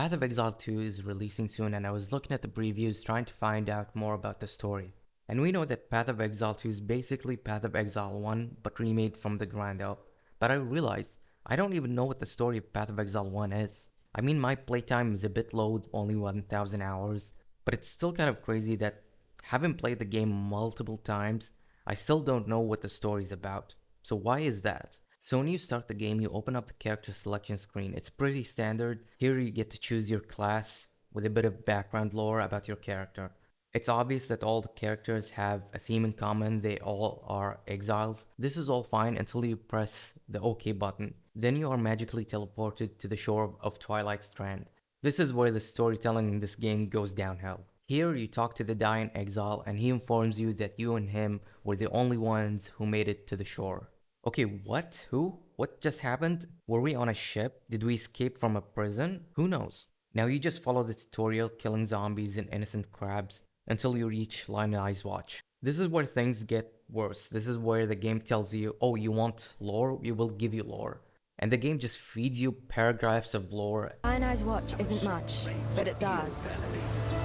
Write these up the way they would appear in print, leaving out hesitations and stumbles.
Path of Exile 2 is releasing soon, and I was looking at the previews trying to find out more about the story. And we know that Path of Exile 2 is basically Path of Exile 1 but remade from the ground up. But I realized I don't even know what the story of Path of Exile 1 is. I mean, my playtime is a bit low, only 1000 hours, but it's still kind of crazy that having played the game multiple times, I still don't know what the story's about. So why is that? So when you start the game, you open up the character selection screen. It's pretty standard. Here you get to choose your class with a bit of background lore about your character. It's obvious that all the characters have a theme in common. They all are exiles. This is all fine until you press the OK button. Then you are magically teleported to the shore of Twilight Strand. This is where the storytelling in this game goes downhill. Here you talk to the dying exile and he informs you that you and him were the only ones who made it to the shore. Okay, what? Who? What just happened? Were we on a ship? Did we escape from a prison? Who knows? Now you just follow the tutorial, killing zombies and innocent crabs until you reach Lion Eye's Watch. This is where things get worse. This is where the game tells you, oh, you want lore? We will give you lore. And the game just feeds you paragraphs of lore. Lion Eye's Watch isn't much, but it's ours.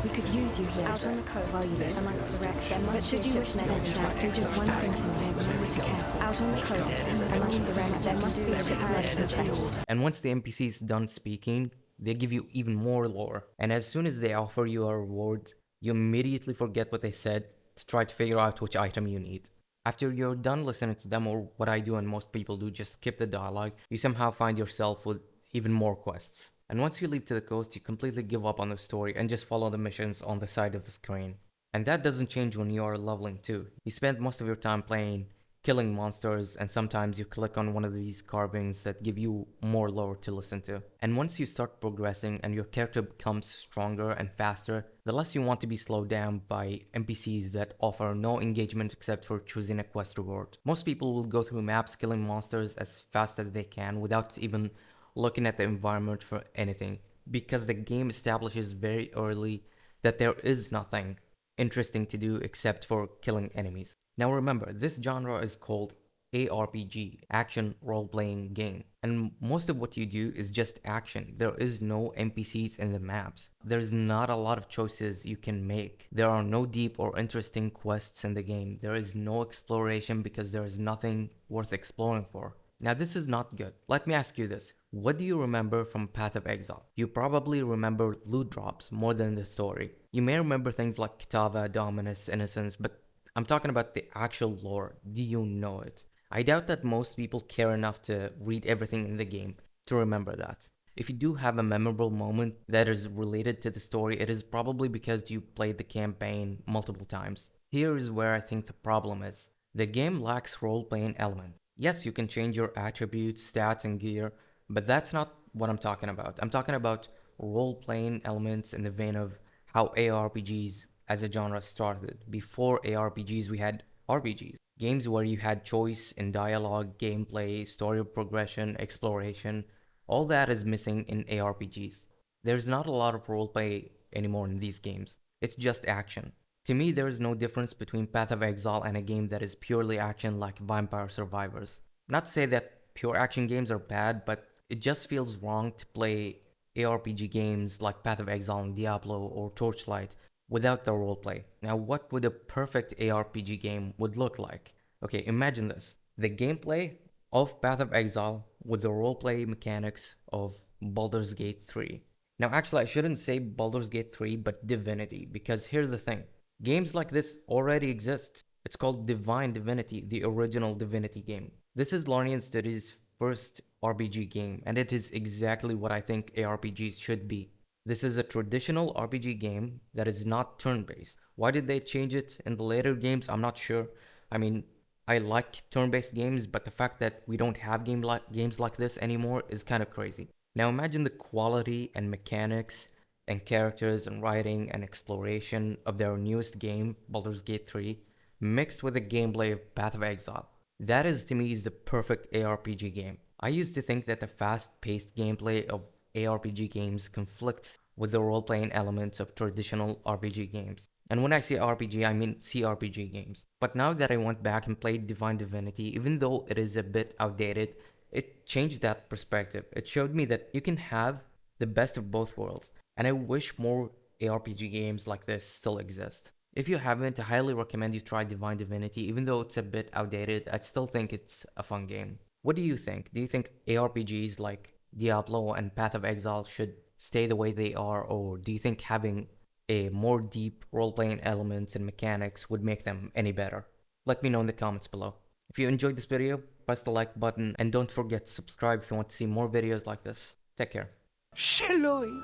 We could use you here, out on the coast, while you live amongst the wrecks. But should you wish to visit that, do just one thing for me. Remember to care. Out on the coast, amongst the wrecks, there must be a ship's medicine chest. And once the NPC's done speaking, they give you even more lore. And as soon as they offer you a reward, you immediately forget what they said to try to figure out which item you need. After you're done listening to them, or what I do and most people do, just skip the dialogue, you somehow find yourself with even more quests. And once you leave to the coast, you completely give up on the story and just follow the missions on the side of the screen. And that doesn't change when you are leveling too. You spend most of your time playing, killing monsters, and sometimes you click on one of these carvings that give you more lore to listen to. And once you start progressing and your character becomes stronger and faster, the less you want to be slowed down by NPCs that offer no engagement except for choosing a quest reward. Most people will go through maps killing monsters as fast as they can without even looking at the environment for anything, because the game establishes very early that there is nothing interesting to do except for killing enemies. Now remember, this genre is called ARPG, action role-playing game, and most of what you do is just action. There is no NPCs in the maps. There's not a lot of choices you can make. There are no deep or interesting quests in the game. There is no exploration because there is nothing worth exploring for. Now this is not good. Let me ask you this. What do you remember from Path of Exile? You probably remember loot drops more than the story. You may remember things like Kitava, Dominus, Innocence, but I'm talking about the actual lore. Do you know it? I doubt that most people care enough to read everything in the game to remember that. If you do have a memorable moment that is related to the story, it is probably because you played the campaign multiple times. Here is where I think the problem is. The game lacks role-playing element. Yes, you can change your attributes, stats, and gear, but that's not what I'm talking about. I'm talking about role-playing elements in the vein of how ARPGs as a genre started. Before ARPGs, we had RPGs. Games where you had choice in dialogue, gameplay, story progression, exploration. All that is missing in ARPGs. There's not a lot of roleplay anymore in these games. It's just action. To me, there is no difference between Path of Exile and a game that is purely action like Vampire Survivors. Not to say that pure action games are bad, but it just feels wrong to play ARPG games like Path of Exile and Diablo or Torchlight without the roleplay. Now, what would a perfect ARPG game would look like? Okay, imagine this. The gameplay of Path of Exile with the roleplay mechanics of Baldur's Gate 3. Now, actually, I shouldn't say Baldur's Gate 3, but Divinity, because here's the thing. Games like this already exist. It's called Divinity, the original Divinity game. This is Lornian Studies' first RPG game, and it is exactly what I think ARPGs should be. This is a traditional RPG game that is not turn-based. Why did they change it in the later games? I'm not sure. I mean, I like turn-based games, but the fact that we don't have games like this anymore is kind of crazy. Now imagine the quality and mechanics and characters and writing and exploration of their newest game, Baldur's Gate 3, mixed with the gameplay of Path of Exile. That is, to me, is the perfect ARPG game. I used to think that the fast-paced gameplay of ARPG games conflicts with the role-playing elements of traditional RPG games. And when I say RPG, I mean CRPG games. But now that I went back and played Divine Divinity, even though it is a bit outdated, it changed that perspective. It showed me that you can have the best of both worlds, and I wish more ARPG games like this still exist. If you haven't, I highly recommend you try Divine Divinity. Even though it's a bit outdated, I still think it's a fun game. What do you think? Do you think ARPGs like Diablo and Path of Exile should stay the way they are, or do you think having a more deep role-playing elements and mechanics would make them any better? Let me know in the comments below. If you enjoyed this video, press the like button and don't forget to subscribe if you want to see more videos like this. Take care.